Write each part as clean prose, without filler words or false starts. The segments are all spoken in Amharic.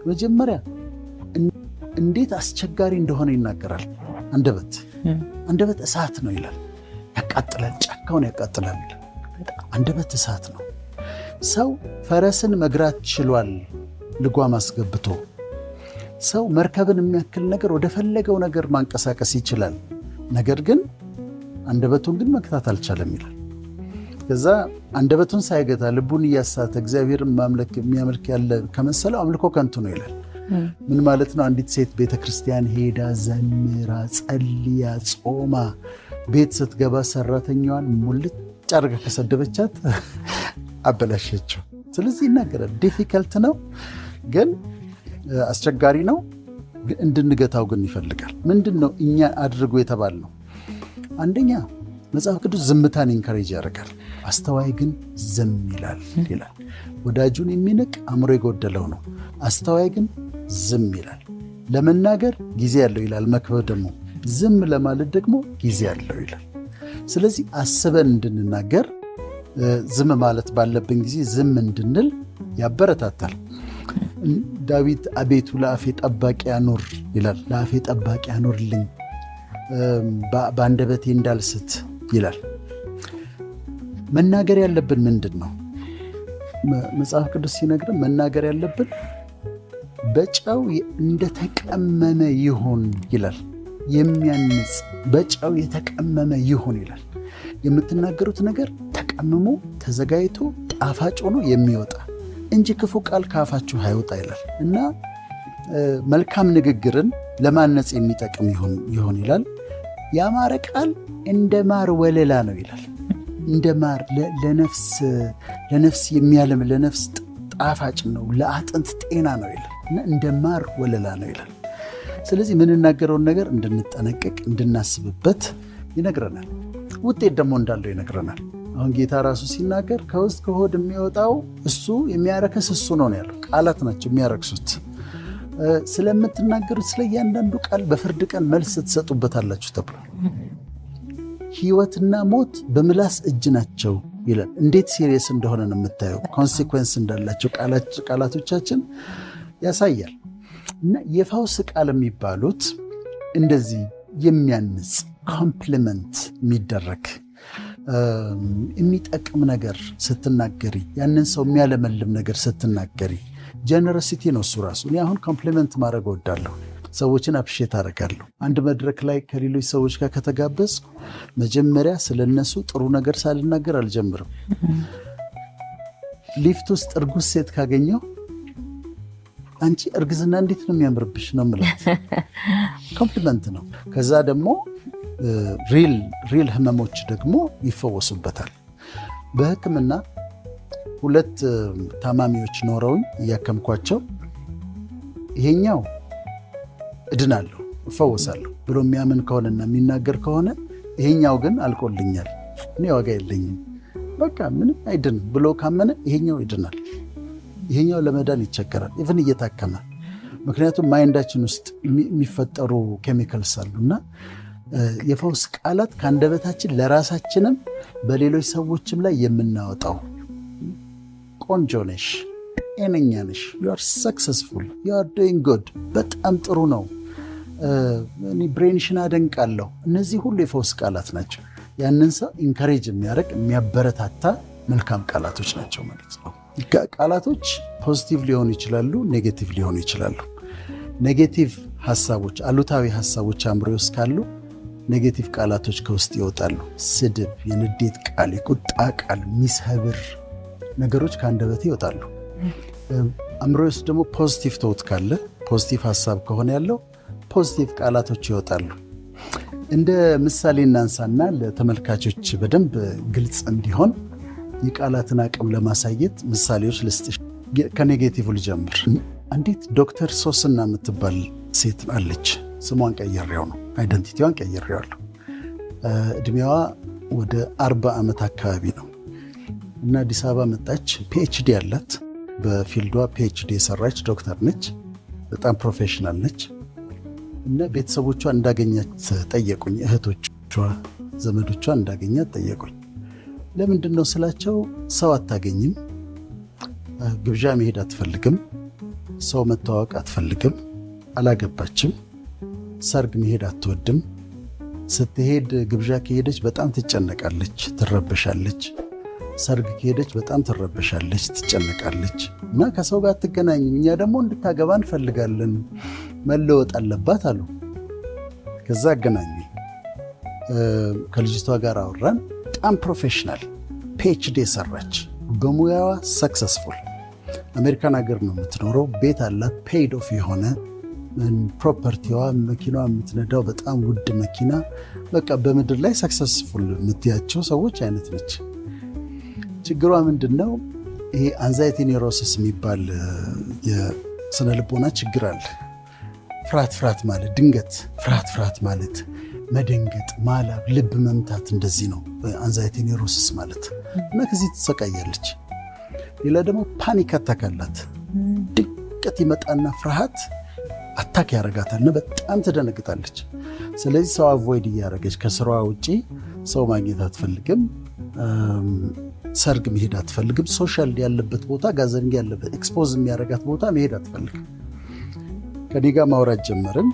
መጀመሪያ እንዴት አስቸጋሪ እንደሆነ ይናገራል። አንደበት እሳት ነው ይላል። ያቃጥላል፣ ጫካውን ያቃጥላል። አንደበት እሳት ነው። ሰው ፈረስን መግራት ችሏል ልጓም አስገብቶ። ሰው መርከብን የሚያክል ነገር ወደ ፈለገው ነገር ማንቀሳቀስ ይችላል። ነገር ግን አንደበቱን ግን መግታት አልቻለም ይላል። ከዛ አንደበቱን ሳይገታ ልቡን እያሳተ እግዚአብሔርን ማምለክ የሚያመልክ ያለ ከመሰለው አምልኮ ከንቱ ነው ይላል። ምን ማለት ነው? አንዲት ሴት ቤተክርስቲያን ሄዳ ዘምራ ጸልያ ጾማ ቤት ስትገባ ሰራተኛዋን ሙልጭ አድርጋ ከሰደበቻት አበላሸችው። ስለዚህ ይናገራል። ዲፊከልት ነው ግን አስቸጋሪ ነው። እንድንገታው ግን ይፈልጋል። ምንድን ነው እኛ አድርጎ የተባልነው? አንደኛ መጽሐፍ ቅዱስ ዝምታን ኢንካሬጅ ያደርጋል። አስተዋይ ግን ዝም ይላል ይላል። ወዳጁን የሚንቅ አእምሮ የጎደለው ነው። አስተዋይ ግን ዝም ይላል። ለመናገር ጊዜ ያለው ይላል መክብብ ደግሞ። ዝም ለማለት ደግሞ ጊዜ ያለው ይላል። ስለዚህ አስበን እንድንናገር ዝም ማለት ባለብን ጊዜ ዝም እንድንል ያበረታታል። ዳዊት አቤቱ ለአፌ ጠባቂ አኑር ይላል። ለአፌ ጠባቂ አኑርልኝ በአንደበቴ እንዳልስት ይላል። መናገር ያለብን ምንድን ነው? መጽሐፍ ቅዱስ ሲነግረን መናገር ያለብን በጨው እንደተቀመመ ይሁን ይላል። የሚያንጽ በጨው የተቀመመ ይሁን ይላል። የምትናገሩት ነገር ተቀምሞ ተዘጋጅቶ ጣፋጭ ሆኖ የሚወጣ እንጂ ክፉ ቃል ከአፋችሁ አይወጣ ይላል እና መልካም ንግግርን ለማነጽ የሚጠቅም ይሁን ይላል። ያማረ ቃል እንደ ማር ወለላ ነው ይላል። እንደ ማር ለነፍስ የሚያለም ለነፍስ ጣፋጭ ነው፣ ለአጥንት ጤና ነው ይላል እና እንደ ማር ወለላ ነው ይላል። ስለዚህ የምንናገረውን ነገር እንድንጠነቀቅ እንድናስብበት ይነግረናል። ውጤት ደግሞ እንዳለው ይነግረናል። አሁን ጌታ ራሱ ሲናገር ከውስጥ ከሆድ የሚወጣው እሱ የሚያረክስ እሱ ነው ያለው። ቃላት ናቸው የሚያረክሱት። ስለምትናገሩት ስለ እያንዳንዱ ቃል በፍርድ ቀን መልስ ትሰጡበታላችሁ ተብሏል። ሕይወትና ሞት በምላስ እጅ ናቸው ይላል። እንዴት ሲሪየስ እንደሆነ ነው የምታየው። ኮንሲኩዌንስ እንዳላቸው ቃላቶቻችን ያሳያል። እና የፈውስ ቃል የሚባሉት እንደዚህ የሚያንጽ ኮምፕሊመንት የሚደረግ የሚጠቅም ነገር ስትናገሪ፣ ያንን ሰው የሚያለመልም ነገር ስትናገሪ፣ ጀነረሲቲ ነው እሱ ራሱ። እኔ አሁን ኮምፕሊመንት ማድረግ እወዳለሁ። ሰዎችን አፕሼት አደርጋለሁ። አንድ መድረክ ላይ ከሌሎች ሰዎች ጋር ከተጋበዝኩ መጀመሪያ ስለነሱ ጥሩ ነገር ሳልናገር አልጀምርም። ሊፍት ውስጥ እርጉዝ ሴት ካገኘው አንቺ እርግዝና እንዴት ነው የሚያምርብሽ ነው የምላት። ኮምፕሊመንት ነው። ከዛ ደግሞ ሪል ህመሞች ደግሞ ይፈወሱበታል። በሕክምና 2 ታማሚዎች ኖረውኝ እያከምኳቸው ይሄኛው እድናለሁ እፈወሳለሁ ብሎ የሚያምን ከሆነና የሚናገር ከሆነ ይሄኛው ግን አልቆልኛል፣ እኔ ዋጋ የለኝም፣ በቃ ምንም አይድን ብሎ ካመነ ይሄኛው ይድናል። ይሄኛው ለመዳን ይቸገራል ኢቭን እየታከመ። ምክንያቱም ማይንዳችን ውስጥ የሚፈጠሩ ኬሚካልስ አሉና የፈውስ ቃላት ከአንደበታችን ለራሳችንም በሌሎች ሰዎችም ላይ የምናወጣው ቆንጆ ነሽ፣ ጤነኛ ነሽ፣ you are successful, you are doing good፣ በጣም ጥሩ ነው፣ እኔ ብሬንሽን አደንቃለሁ። እነዚህ ሁሉ የፈውስ ቃላት ናቸው። ያንን ሰው ኢንካሬጅ የሚያደርግ የሚያበረታታ መልካም ቃላቶች ናቸው ማለት ነው። ቃላቶች ፖዚቲቭ ሊሆኑ ይችላሉ፣ ኔጌቲቭ ሊሆኑ ይችላሉ። ኔጌቲቭ ሀሳቦች፣ አሉታዊ ሀሳቦች አእምሮ ውስጥ ካሉ ኔጌቲቭ ቃላቶች ከውስጥ ይወጣሉ። ስድብ፣ የንዴት ቃል፣ የቁጣ ቃል፣ ሚሰብር ነገሮች ከአንደበቴ ይወጣሉ። አእምሮ ውስጥ ደግሞ ፖዚቲቭ ቶት ካለ፣ ፖዚቲቭ ሀሳብ ከሆነ ያለው ፖዚቲቭ ቃላቶች ይወጣሉ። እንደ ምሳሌ እናንሳና ለተመልካቾች በደንብ ግልጽ እንዲሆን የቃላትን አቅም ለማሳየት ምሳሌዎች ልስጥሽ። ከኔጌቲቭ ልጀምር። አንዲት ዶክተር ሶስና የምትባል ሴት አለች። ስሟን ቀይሬው ነው፣ አይደንቲቲዋን ቀይሬዋለሁ። እድሜዋ ወደ 40 ዓመት አካባቢ ነው እና አዲስ አበባ መጣች። ፒኤችዲ አላት። በፊልዷ ፒኤችዲ የሰራች ዶክተር ነች። በጣም ፕሮፌሽናል ነች እና ቤተሰቦቿ እንዳገኛት ጠየቁኝ። እህቶቿ፣ ዘመዶቿ እንዳገኛት ጠየቁኝ። ለምንድን ነው ስላቸው፣ ሰው አታገኝም፣ ግብዣ መሄድ አትፈልግም፣ ሰው መተዋወቅ አትፈልግም፣ አላገባችም፣ ሰርግ መሄድ አትወድም። ስትሄድ ግብዣ ከሄደች በጣም ትጨነቃለች፣ ትረበሻለች። ሰርግ ከሄደች በጣም ትረበሻለች፣ ትጨነቃለች እና ከሰው ጋር አትገናኝም። እኛ ደግሞ እንድታገባ እንፈልጋለን፣ መለወጥ አለባት አሉ። ከዛ አገናኙ። ከልጅቷ ጋር አወራን። በጣም ፕሮፌሽናል PhD የሰራች በሙያዋ ሰክሰስፉል፣ አሜሪካን ሀገር ነው የምትኖረው። ቤት አላት፣ ፔይድ ኦፍ የሆነ ፕሮፐርቲዋ፣ መኪናዋ የምትነዳው በጣም ውድ መኪና፣ በቃ በምድር ላይ ሰክሰስፉል የምትያቸው ሰዎች አይነት ነች። ችግሯ ምንድን ነው? ይሄ አንዛይቲ ኒውሮሲስ የሚባል የስነ ልቦና ችግር አለ። ፍርሃት ማለት ድንገት ፍርሃት ማለት መደንገጥ፣ ማላብ፣ ልብ መምታት፣ እንደዚህ ነው አንዛይቲ ኒውሮሲስ ማለት እና ከዚህ ትሰቃያለች። ሌላ ደግሞ ፓኒክ አታክ አላት። ድንገት ይመጣና ፍርሃት አታክ ያደርጋታል እና በጣም ትደነግጣለች። ስለዚህ ሰው አቮይድ እያደረገች ከስራዋ ውጪ ሰው ማግኘት አትፈልግም፣ ሰርግ መሄድ አትፈልግም፣ ሶሻል ያለበት ቦታ፣ ጋዘሪንግ ያለበት ኤክስፖዝ የሚያደርጋት ቦታ መሄድ አትፈልግም። ከኔ ጋር ማውራት ጀመርን።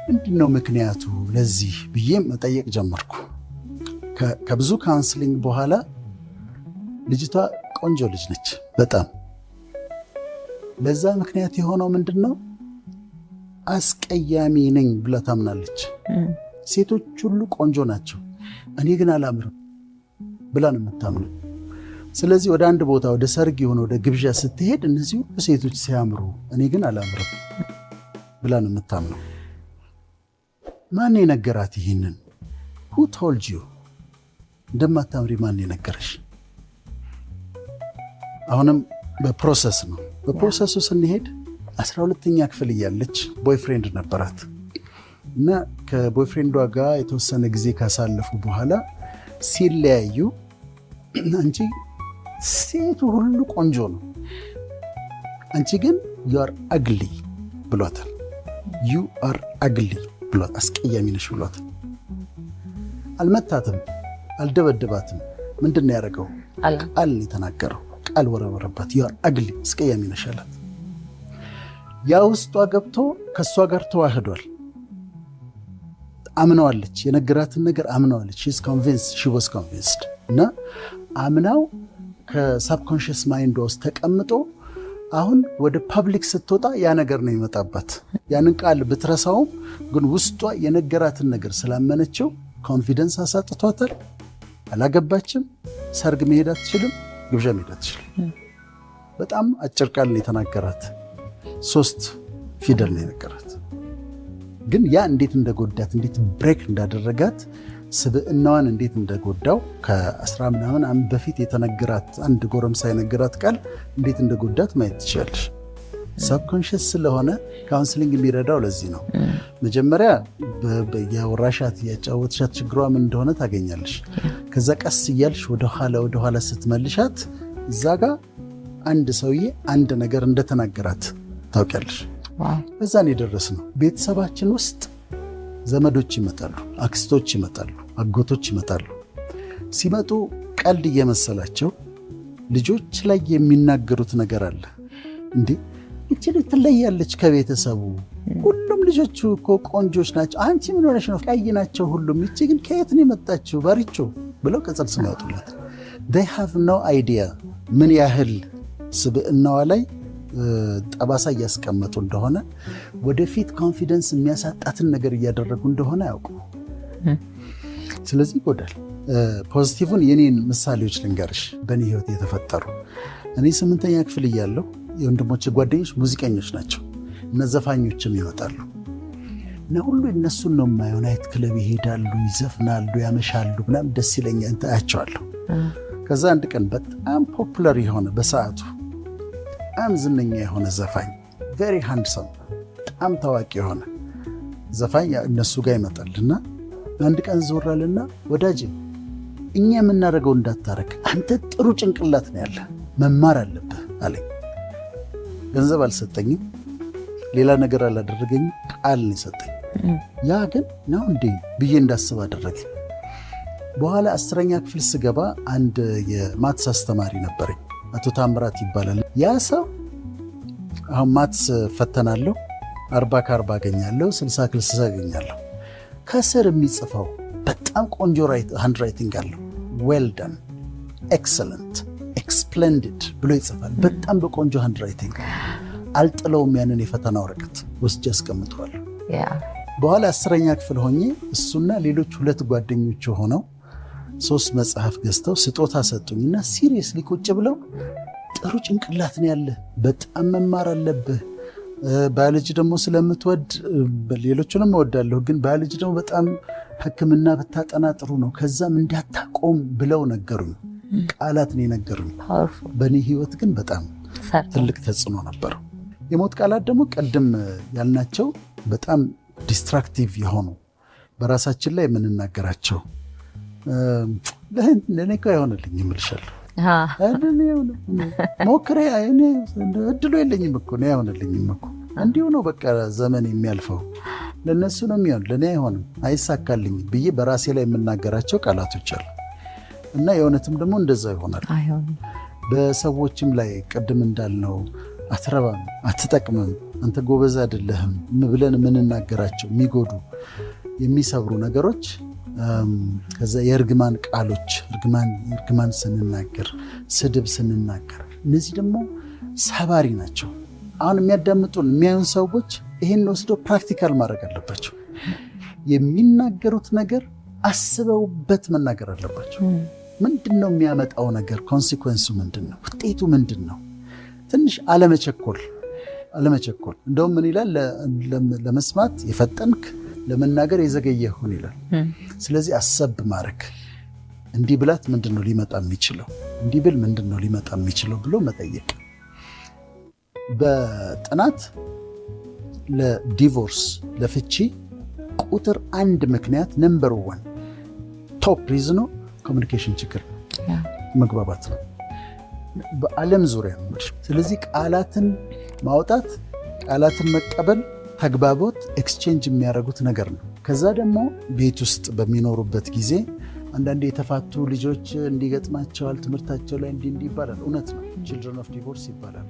ምንድነው ምክንያቱ ለዚህ ብዬ መጠየቅ ጀመርኩ። ከብዙ ካውንስሊንግ በኋላ ልጅቷ ቆንጆ ልጅ ነች በጣም። ለዛ ምክንያት የሆነው ምንድነው? አስቀያሚ ነኝ ብላ ታምናለች። ሴቶች ሁሉ ቆንጆ ናቸው፣ እኔ ግን አላምርም ብላ ነው የምታምነው። ስለዚህ ወደ አንድ ቦታ ወደ ሰርግ የሆነ ወደ ግብዣ ስትሄድ እነዚህ ሁሉ ሴቶች ሲያምሩ እኔ ግን አላምርም ብላ ነው የምታምነው። ማን የነገራት ይህንን? who told you እንደማታምሪ ማን የነገረሽ? አሁንም በፕሮሰስ ነው። በፕሮሰሱ ስንሄድ 12ኛ ክፍል እያለች ቦይፍሬንድ ነበራት እና ከቦይፍሬንዷ ጋር የተወሰነ ጊዜ ካሳለፉ በኋላ ሲለያዩ አንቺ ሴቱ ሁሉ ቆንጆ ነው፣ አንቺ ግን you are ugly ብሏታል። you are ugly ብሏት፣ አስቀያሚ ነሽ ብሏታል። አልመታትም፣ አልደበደባትም። ምንድን ነው ያደረገው? ቃል የተናገረው፣ ቃል ወረወረባት። you are ugly፣ አስቀያሚ ነሽ አላት። ያ ውስጧ ገብቶ ከእሷ ጋር ተዋህዷል። አምነዋለች፣ የነገራትን ነገር አምነዋለች። she was convinced እና አምናው ከሳብኮንሽስ ማይንድ ውስጥ ተቀምጦ አሁን ወደ ፐብሊክ ስትወጣ ያ ነገር ነው ይመጣባት። ያንን ቃል ብትረሳውም ግን ውስጧ የነገራትን ነገር ስላመነችው ኮንፊደንስ አሳጥቷታል። አላገባችም፣ ሰርግ መሄድ አትችልም፣ ግብዣ መሄድ አትችልም። በጣም አጭር ቃል ነው የተናገራት፣ 3 ፊደል ነው የነገራት። ግን ያ እንዴት እንደጎዳት፣ እንዴት ብሬክ እንዳደረጋት፣ ስብዕናዋን እንዴት እንደጎዳው ከ10 ምናምን ዓመት በፊት የተነገራት አንድ ጎረምሳ የነገራት ቃል እንዴት እንደጎዳት ማየት ትችላለሽ። ሳብኮንሽስ ስለሆነ ካውንስሊንግ የሚረዳው ለዚህ ነው። መጀመሪያ ያወራሻት ያጫወትሻት ችግሯ ምን እንደሆነ ታገኛለሽ። ከዛ ቀስ እያልሽ ወደኋላ ስትመልሻት እዛ ጋር አንድ ሰውዬ አንድ ነገር እንደተናገራት ታውቂያለሽ። በዛን የደረስነው ቤተሰባችን ውስጥ ዘመዶች ይመጣሉ፣ አክስቶች ይመጣሉ፣ አጎቶች ይመጣሉ። ሲመጡ ቀልድ እየመሰላቸው ልጆች ላይ የሚናገሩት ነገር አለ። እንዴ እቺ ልጅ ትለያለች ከቤተሰቡ፣ ሁሉም ልጆቹ እኮ ቆንጆች ናቸው፣ አንቺ ምን ሆነሽ ነው? ቀይ ናቸው ሁሉም፣ እቺ ግን ከየት ነው የመጣችው? ባሪቾ ብለው ቅጽል ስም ያወጡላት። they have no idea ምን ያህል ስብዕናዋ ላይ ጠባሳ እያስቀመጡ እንደሆነ፣ ወደፊት ኮንፊደንስ የሚያሳጣትን ነገር እያደረጉ እንደሆነ ያውቁ። ስለዚህ ይጎዳል። ፖዚቲቭን የኔን ምሳሌዎች ልንገርሽ፣ በእኔ ህይወት የተፈጠሩ። እኔ 8ኛ ክፍል እያለሁ የወንድሞቼ ጓደኞች ሙዚቀኞች ናቸው እና ዘፋኞችም ይወጣሉ እና ሁሉ እነሱን ነው የማየው። ናይት ክለብ ይሄዳሉ፣ ይዘፍናሉ፣ ያመሻሉ ምናምን፣ ደስ ይለኛል፣ እንታያቸዋለሁ። ከዛ አንድ ቀን በጣም ፖፑላር የሆነ በሰዓቱ በጣም ዝነኛ የሆነ ዘፋኝ ቬሪ ሃንድሰም በጣም ታዋቂ የሆነ ዘፋኝ እነሱ ጋር ይመጣልና አንድ ቀን ዞራልና ወዳጅ እኛ የምናደርገው እንዳታረግ፣ አንተ ጥሩ ጭንቅላት ነው ያለ፣ መማር አለብህ አለኝ። ገንዘብ አልሰጠኝም፣ ሌላ ነገር አላደረገኝም፣ ቃል ነው የሰጠኝ። ያ ግን ነው እንዴ ብዬ እንዳስብ አደረገኝ። በኋላ 10ኛ ክፍል ስገባ አንድ የማትስ አስተማሪ ነበረኝ፣ አቶ ታምራት ይባላል። ያ ሰው አሁን ማትስ ፈተናለሁ 40 ከ40 አገኛለሁ 60 ከ60 አገኛለሁ። ከስር የሚጽፈው በጣም ቆንጆ ሃንድራይቲንግ አለው። ዌል ዳን፣ ኤክሰለንት፣ ኤክስፕሌንድድ ብሎ ይጽፋል በጣም በቆንጆ ሃንድራይቲንግ። አልጥለውም ያንን የፈተና ወረቀት ወስጄ አስቀምጠዋለሁ። በኋላ 10ኛ ክፍል ሆኜ እሱና ሌሎች 2 ጓደኞች ሆነው 3 መጽሐፍ ገዝተው ስጦታ ሰጡኝና ሲሪየስሊ ቁጭ ብለው ጥሩ ጭንቅላት ነው ያለ፣ በጣም መማር አለብህ፣ ባዮሎጂ ደግሞ ስለምትወድ ሌሎቹንም እወዳለሁ፣ ግን ባዮሎጂ ደግሞ በጣም ሕክምና ብታጠና ጥሩ ነው፣ ከዛም እንዳታቆም ብለው ነገሩኝ። ቃላት ነው የነገሩኝ። በእኔ ህይወት ግን በጣም ትልቅ ተጽዕኖ ነበረው። የሞት ቃላት ደግሞ ቀደም ያልናቸው በጣም ዲስትራክቲቭ የሆኑ በራሳችን ላይ የምንናገራቸው ለእኔ እኮ አይሆንልኝ እምልሻለሁ፣ ሞክሬ እድሉ የለኝም እኮ እኔ አይሆንልኝም እኮ እንዲሁ ነው በቃ ዘመን የሚያልፈው፣ ለእነሱ ነው የሚሆን፣ ለእኔ አይሆንም፣ አይሳካልኝም ብዬ በራሴ ላይ የምናገራቸው ቃላቶች አሉ እና የእውነትም ደግሞ እንደዛ ይሆናል። በሰዎችም ላይ ቅድም እንዳልነው አትረባም፣ አትጠቅምም፣ አንተ ጎበዝ አይደለህም ብለን የምንናገራቸው የሚጎዱ የሚሰብሩ ነገሮች፣ ከዛ የእርግማን ቃሎች፣ እርግማን ስንናገር፣ ስድብ ስንናገር፣ እነዚህ ደግሞ ሰባሪ ናቸው። አሁን የሚያዳምጡን የሚያዩን ሰዎች ይሄን ወስደው ፕራክቲካል ማድረግ አለባቸው። የሚናገሩት ነገር አስበውበት መናገር አለባቸው። ምንድን ነው የሚያመጣው ነገር? ኮንሲኩዌንሱ ምንድን ነው? ውጤቱ ምንድን ነው? ትንሽ አለመቸኮል። እንደውም ምን ይላል? ለመስማት የፈጠንክ ለመናገር የዘገየሁን ይላል። ስለዚህ አሰብ ማድረግ፣ እንዲህ ብላት ምንድን ነው ሊመጣ የሚችለው፣ እንዲህ ብል ምንድን ነው ሊመጣ የሚችለው ብሎ መጠየቅ። በጥናት ለዲቮርስ ለፍቺ ቁጥር 1 ምክንያት ነምበር 1 ቶፕ ሪዝኑ ኮሚኒኬሽን ችግር ነው፣ መግባባት ነው በዓለም ዙሪያ ነው። ስለዚህ ቃላትን ማውጣት፣ ቃላትን መቀበል፣ ተግባቦት ኤክስቼንጅ የሚያደርጉት ነገር ነው። ከዛ ደግሞ ቤት ውስጥ በሚኖሩበት ጊዜ አንዳንድ የተፋቱ ልጆች እንዲገጥማቸዋል ትምህርታቸው ላይ እንዲህ ይባላል። እውነት ነው። ችልድረን ኦፍ ዲቮርስ ይባላል።